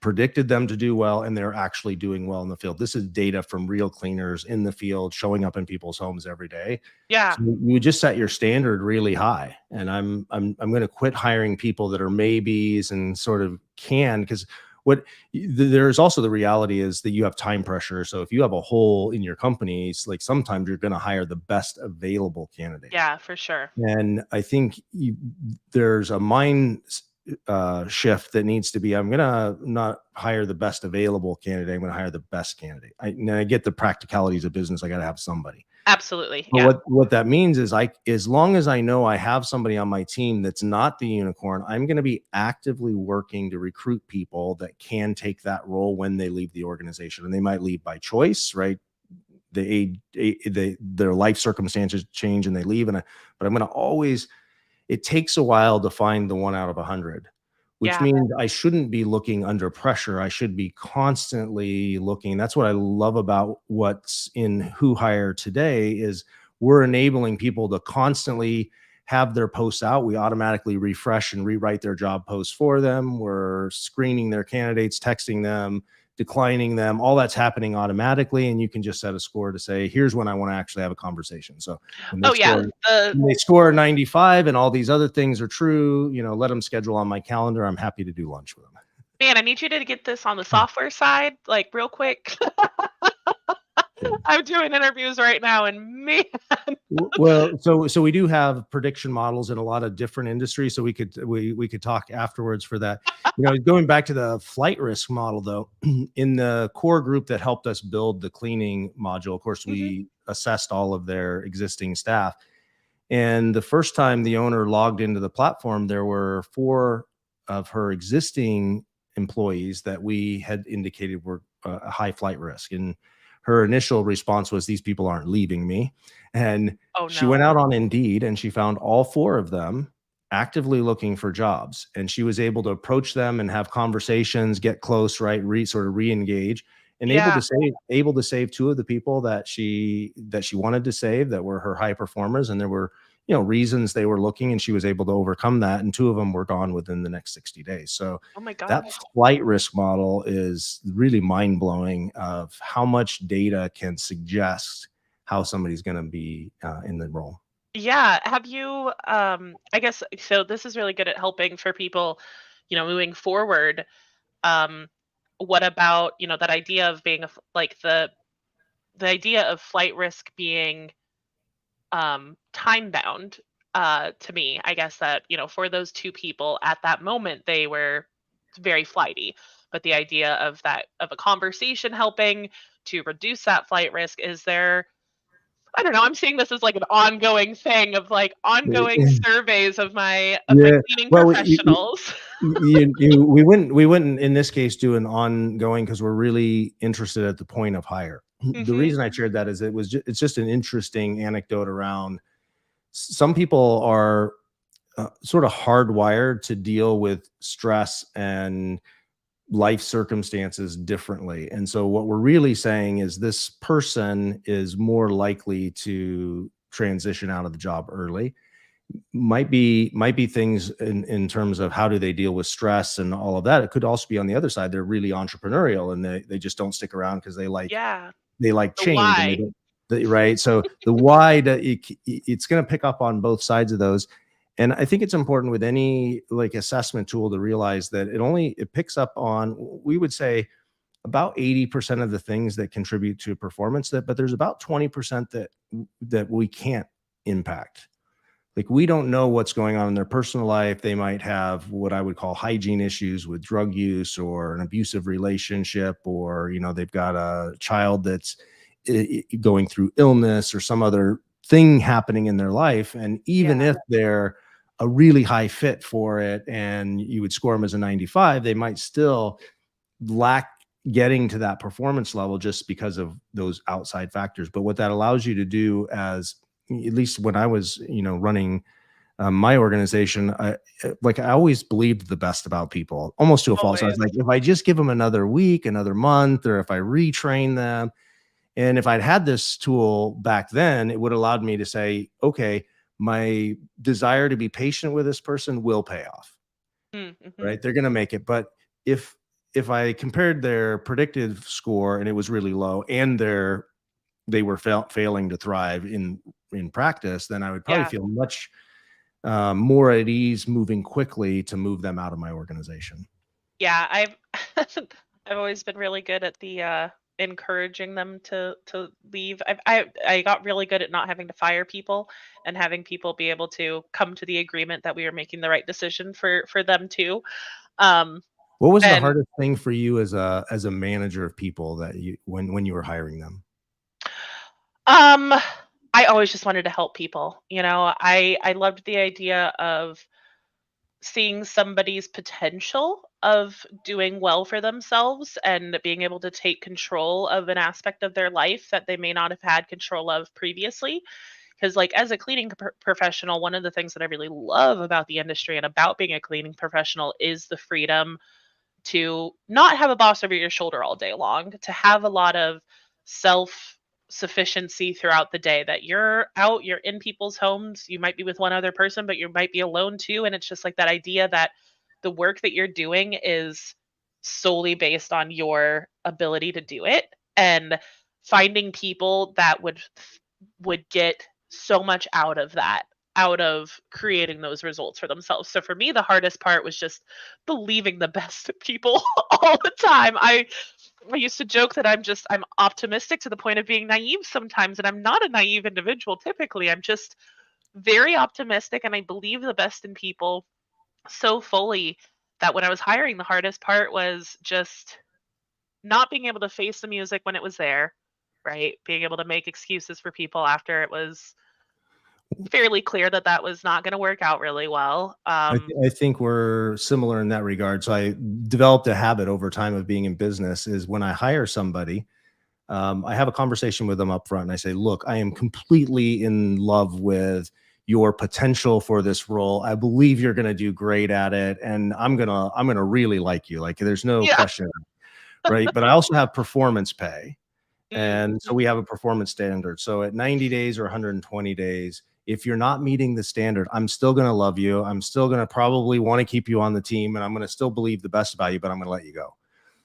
predicted them to do well, and they're actually doing well in the field. This is data from real cleaners in the field showing up in people's homes every day. Yeah. So you just set your standard really high, and I'm going to quit hiring people that are maybes and sort of can, because what there's also the reality is that you have time pressure. So if you have a hole in your company, it's like sometimes you're going to hire the best available candidate. Yeah, for sure. And I think there's a mind shift that needs to be, I'm going to not hire the best available candidate. I'm going to hire the best candidate. And I get the practicalities of business. I got to have somebody. Absolutely. But Yeah. what that means is as long as I know I have somebody on my team that's not the unicorn, I'm going to be actively working to recruit people that can take that role when they leave the organization. And they might leave by choice, right? Their life circumstances change and they leave. But I'm going to always, it takes a while to find the one out of 100, which Yeah. means I shouldn't be looking under pressure. I should be constantly looking. That's what I love about what's in Who Hire today is we're enabling people to constantly have their posts out. We automatically refresh and rewrite their job posts for them. We're screening their candidates, texting them, declining them. All that's happening automatically. And you can just set a score to say, here's when I want to actually have a conversation. So when they Oh yeah. score when they score 95 and all these other things are true, let them schedule on my calendar. I'm happy to do lunch with Man, I need you to get this on the them. software side, like real quick. I'm doing interviews right now, and man, Well, so we do have prediction models in a lot of different industries. So we could talk afterwards for that. Going back to the flight risk model though, in the core group that helped us build the cleaning module, of course, Mhm. we assessed all of their existing staff. And the first time the owner logged into the platform, there were four of her existing employees that we had indicated were a high flight risk. And her initial response was, these people aren't leaving me. And Oh she went no. out on Indeed and she found all four of them actively looking for jobs. And she was able to approach them and have conversations, get close, right? Sort of re-engage, and Yeah. able to save two of the people that she wanted to save, that were her high performers. And there were reasons they were looking, and she was able to overcome that, and two of them were gone within the next 60 days. So Oh my that gosh. flight risk model is really mind-blowing of how much data can suggest how somebody's going to be in the role. Yeah. Have you, I guess, so this is really good at helping for people, moving forward. Um, what about, that idea of being like the idea of flight risk being time bound, to me, I guess that, for those two people at that moment, they were very flighty. But the idea of of a conversation helping to reduce that flight risk, is there, I don't know, I'm seeing this as like an ongoing thing of like ongoing surveys of my Yeah. cleaning Well, professionals. we wouldn't in this case do an ongoing, because we're really interested at the point of hire. The Hmm. reason I shared that is it's just an interesting anecdote around some people are sort of hardwired to deal with stress and life circumstances differently. And so what we're really saying is this person is more likely to transition out of the job early. Might be things in terms of how do they deal with stress and all of that. It could also be on the other side. They're really entrepreneurial and they just don't stick around because Yeah. they like The change, and why. right. So the why, it's going to pick up on both sides of those. And I think it's important with any like assessment tool to realize that it picks up on, we would say, about 80% of the things that contribute to performance, but there's about 20% that we can't impact. Like, we don't know what's going on in their personal life. They might have what I would call hygiene issues with drug use, or an abusive relationship, or they've got a child that's going through illness or some other thing happening in their life. And even Yeah. if they're a really high fit for it and you would score them as a 95, they might still lack getting to that performance level just because of those outside factors. But what that allows you to do, as at least when I was, running my organization, I always believed the best about people, almost to a fault. So I was Always. like, if I just give them another week, another month, or if I retrain them, and if I'd had this tool back then, it would have allowed me to say, okay, my desire to be patient with this person will pay off, Mm-hmm. right? They're going to make it. But if if I compared their predictive score and it was really low, and they were failing to thrive in practice, then I would probably Yeah. feel much more at ease moving quickly to move them out of my organization. Yeah, I've always been really good at the encouraging them to leave. I got really good at not having to fire people and having people be able to come to the agreement that we were making the right decision for them too. Um What was the and hardest thing for you as a manager of people, that you when you were hiring them? um I always just wanted to help people. I loved the idea of seeing somebody's potential of doing well for themselves and being able to take control of an aspect of their life that they may not have had control of previously. Because, like, as a cleaning professional, one of the things that I really love about the industry and about being a cleaning professional is the freedom to not have a boss over your shoulder all day long, to have a lot of self sufficiency throughout the day, that you're out, you're in people's homes, you might be with one other person, but you might be alone too. And it's just like that idea that the work that you're doing is solely based on your ability to do it. And finding people that would get so much out of that, out of creating those results for themselves. So for me, the hardest part was just believing the best of people all the time. I used to joke that I'm optimistic to the point of being naive sometimes, and I'm not a naive individual typically. I'm just very optimistic, and I believe the best in people so fully that when I was hiring, the hardest part was just not being able to face the music when it was there, right? Being able to make excuses for people after it was fairly clear that that was not going to work out really well. I think we're similar in that regard. So I developed a habit over time of being in business, is when I hire somebody, I have a conversation with them up front and I say, look, I am completely in love with your potential for this role. I believe you're going to do great at it. And I'm going to really like you. Like, there's no Yeah. question, right? But I also have performance pay. And so Mhm. we have a performance standard. So at 90 days or 120 days, if you're not meeting the standard, I'm still going to love you. I'm still going to probably want to keep you on the team, and I'm going to still believe the best about you, but I'm going to let you go.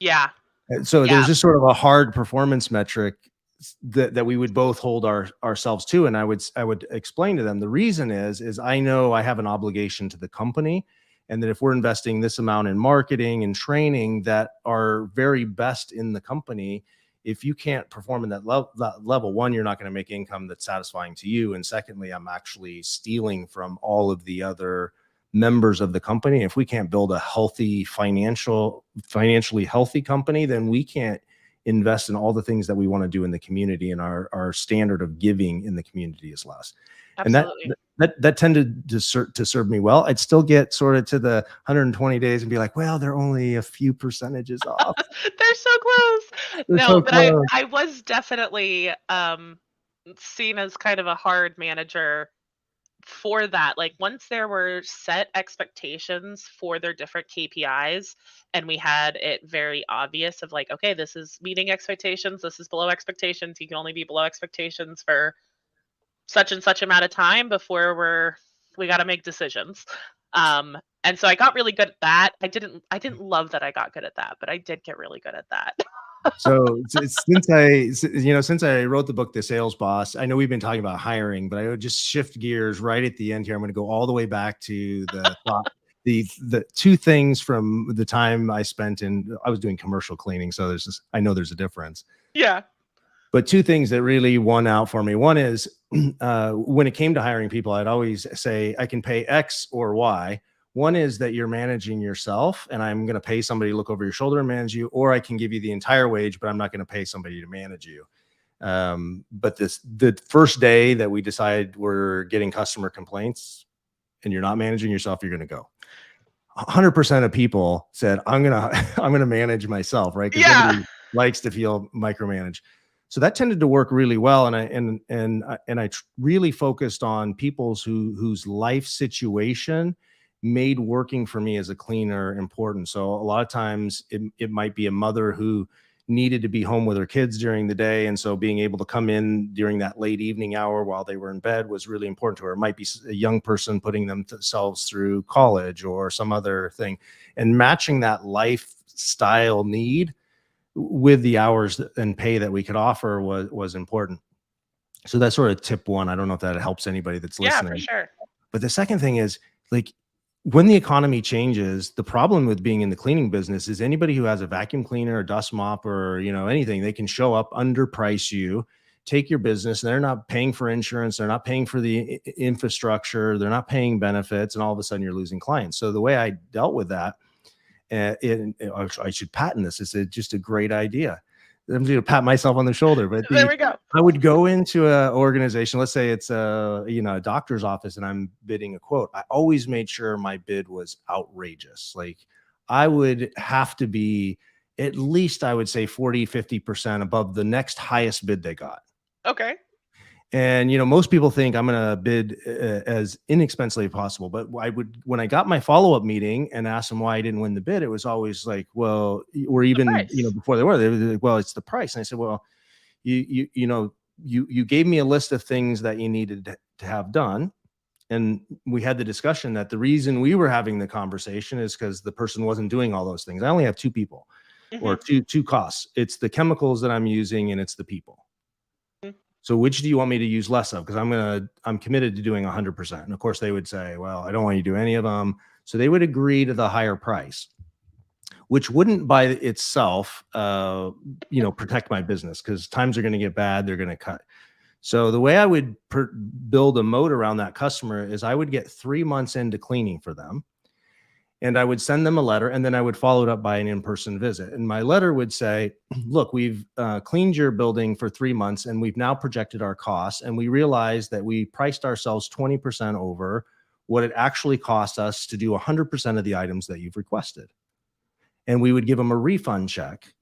Yeah. And so Yeah. there's just sort of a hard performance metric that we would both hold ourselves to. And I would explain to them, the reason is I know I have an obligation to the company, and that if we're investing this amount in marketing and training that are very best in the company, if you can't perform in that level, one, you're not going to make income that's satisfying to you, and secondly, I'm actually stealing from all of the other members of the company. If we can't build a healthy financially healthy company, then we can't invest in all the things that we want to do in the community, and our standard of giving in the community is less. And Absolutely. that tended to serve me well. I'd still get sort of to the 120 days and be like, well, they're only a few percentages off. They're so close. They're No, so but I close. I was definitely seen as kind of a hard manager for that. Like, once there were set expectations for their different KPIs and we had it very obvious of like, okay, this is meeting expectations, this is below expectations, you can only be below expectations for such and such amount of time before we got to make decisions. And so I got really good at that. I didn't love that I got good at that, but I did get really good at that. So since I wrote the book, The Sales Boss, I know we've been talking about hiring, but I would just shift gears right at the end here. I'm going to go all the way back to the thought, the two things from the time I was doing commercial cleaning. So I know there's a difference, Yeah. but two things that really won out for me. One is when it came to hiring people, I'd always say I can pay X or Y. One is that you're managing yourself and I'm going to pay somebody to look over your shoulder and manage you, or I can give you the entire wage, but I'm not going to pay somebody to manage you. But the first day that we decided we're getting customer complaints and you're not managing yourself, you're going to go. 100% of people said, I'm going to manage myself, right? Because Yeah. nobody likes to feel micromanaged. So that tended to work really well. And I really focused on people's whose life situation made working for me as a cleaner important. So a lot of times it might be a mother who needed to be home with her kids during the day. And so being able to come in during that late evening hour while they were in bed was really important to her. It might be a young person putting themselves through college or some other thing, and matching that lifestyle need with the hours and pay that we could offer was important. So that's sort of tip one. I don't know if that helps anybody that's Yeah, for listening. sure. But the second thing is, like, when the economy changes, the problem with being in the cleaning business is anybody who has a vacuum cleaner, a dust mop, or anything, they can show up, underprice you, take your business. They're not paying for insurance, they're not paying for the infrastructure, they're not paying benefits, and all of a sudden you're losing clients. So the way I dealt with that, I should patent this. It's just a great idea. I'm going to pat myself on the shoulder, but There we go. I would go into an organization. Let's say it's a doctor's office, and I'm bidding a quote. I always made sure my bid was outrageous. Like, I would have to be at least, I would say 40-50% above the next highest bid they got. Okay. And most people think I'm going to bid as inexpensively as possible. But when I got my follow-up meeting and asked them why I didn't win the bid, it was always like, well, or The even price. before they were like, well, it's the price. And I said, well, you gave me a list of things that you needed to have done. And we had the discussion that the reason we were having the conversation is because the person wasn't doing all those things. I only have two people, or Mhm. two costs. It's the chemicals that I'm using and it's the people. Mm. So which do you want me to use less of? Because I'm committed to doing 100%. And of course they would say, well, I don't want you to do any of them. So they would agree to the higher price, which wouldn't by itself, protect my business, because times are going to get bad. They're going to cut. So the way I would build a moat around that customer is I would get 3 months into cleaning for them, and I would send them a letter, and then I would follow it up by an in-person visit. And my letter would say, look, we've cleaned your building for 3 months, and we've now projected our costs, and we realized that we priced ourselves 20% over what it actually cost us to do 100% of the items that you've requested. And we would give them a refund check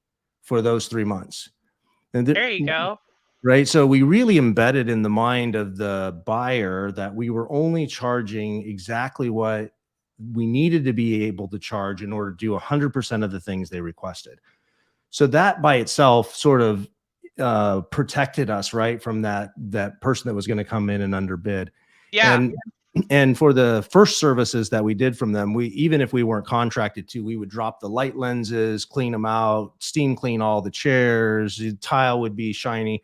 for those 3 months. And There you go. right. So we really embedded in the mind of the buyer that we were only charging exactly what we needed to be able to charge in order to do 100% of the things they requested. So that by itself sort of protected us, right, from that person that was going to come in and underbid. Yeah. And for the first services that we did from them, even if we weren't contracted to, we would drop the light lenses, clean them out, steam clean all the chairs, the tile would be shiny,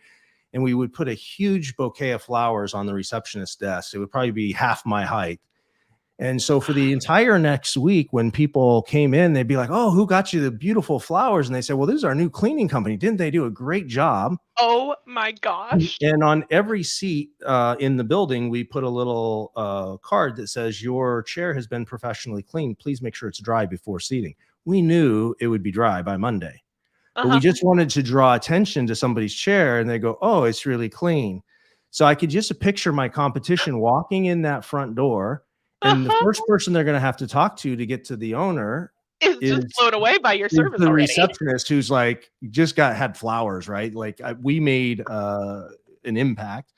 and we would put a huge bouquet of flowers on the receptionist's desk. It would probably be half my height. And so for the entire next week, when people came in, they'd be like, oh, who got you the beautiful flowers? And they said, well, this is our new cleaning company. Didn't they do a great job? Oh my gosh. And on every seat in the building, we put a little card that says, your chair has been professionally cleaned. Please make sure it's dry before seating. We knew it would be dry by Monday, but we Uh-huh. just wanted to draw attention to somebody's chair, and they go, oh, it's really clean. So I could just picture my competition walking in that front door, and the Uh-huh. first person they're going to have to talk to get to the owner It's is just blown away by your is service the already. receptionist, who's like just had flowers, right? Like we made an impact,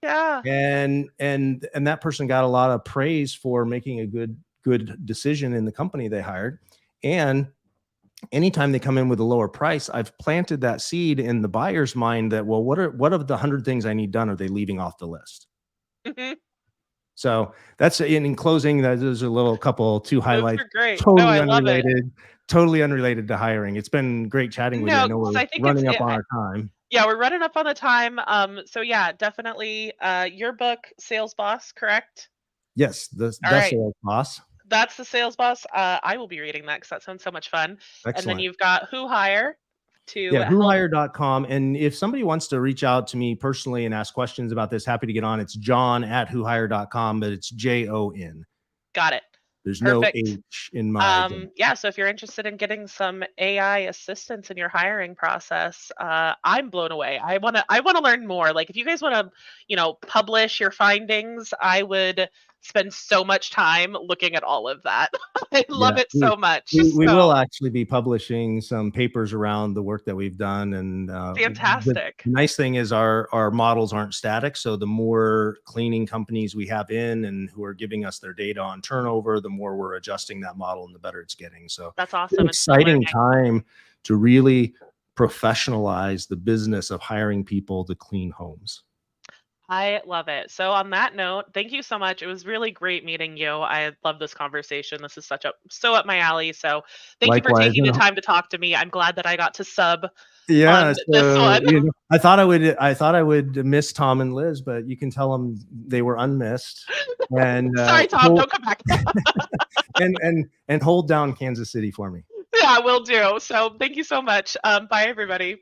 Yeah. and that person got a lot of praise for making a good decision in the company they hired. And anytime they come in with a lower price, I've planted that seed in the buyer's mind that, well, what of the 100 things I need done are they leaving off the list? Mhm. So that's in closing. There's a little couple two Those highlights, are great. No, totally I love it. unrelated, totally unrelated to hiring. It's been great chatting with you. I No, know 'cause we're I think running up on our time. yeah, we're running up on the time. So yeah, definitely your book, Sales Boss, correct? Yes, All the right. sales boss. That's the Sales Boss. I will be reading that because that sounds so much fun. And then Excellent. you've got Who Hire to Yeah, help. whohire.com. And if somebody wants to reach out to me personally and ask questions about this, happy to get on. It's John at whohire.com, but it's JON. Got it. There's no Perfect. H in my identity. Yeah, so if you're interested in getting some AI assistance in your hiring process, I'm blown away. I wanna learn more. Like if you guys wanna, publish your findings, I would spend so much time looking at all of that. I love Yeah, it so much. we will So actually be publishing some papers around the work that we've done, and the fantastic. nice thing is our models aren't static. So the more cleaning companies we have in and who are giving us their data on turnover, the more we're adjusting that model and the better it's getting. So That's it's an awesome. And still exciting learning. time to really professionalize the business of hiring people to clean homes. I love it. So on that note, thank you so much. It was really great meeting you. I love this conversation. This is so up my alley. So thank you for Likewise, taking the time to talk to me. I'm glad that I got to sub yeah, on this so, one. I thought I would miss Tom and Liz, but you can tell them they were unmissed, and Sorry, Tom, hold don't come back. and hold down Kansas City for me. Yeah, will do. So thank you so much. Bye, everybody.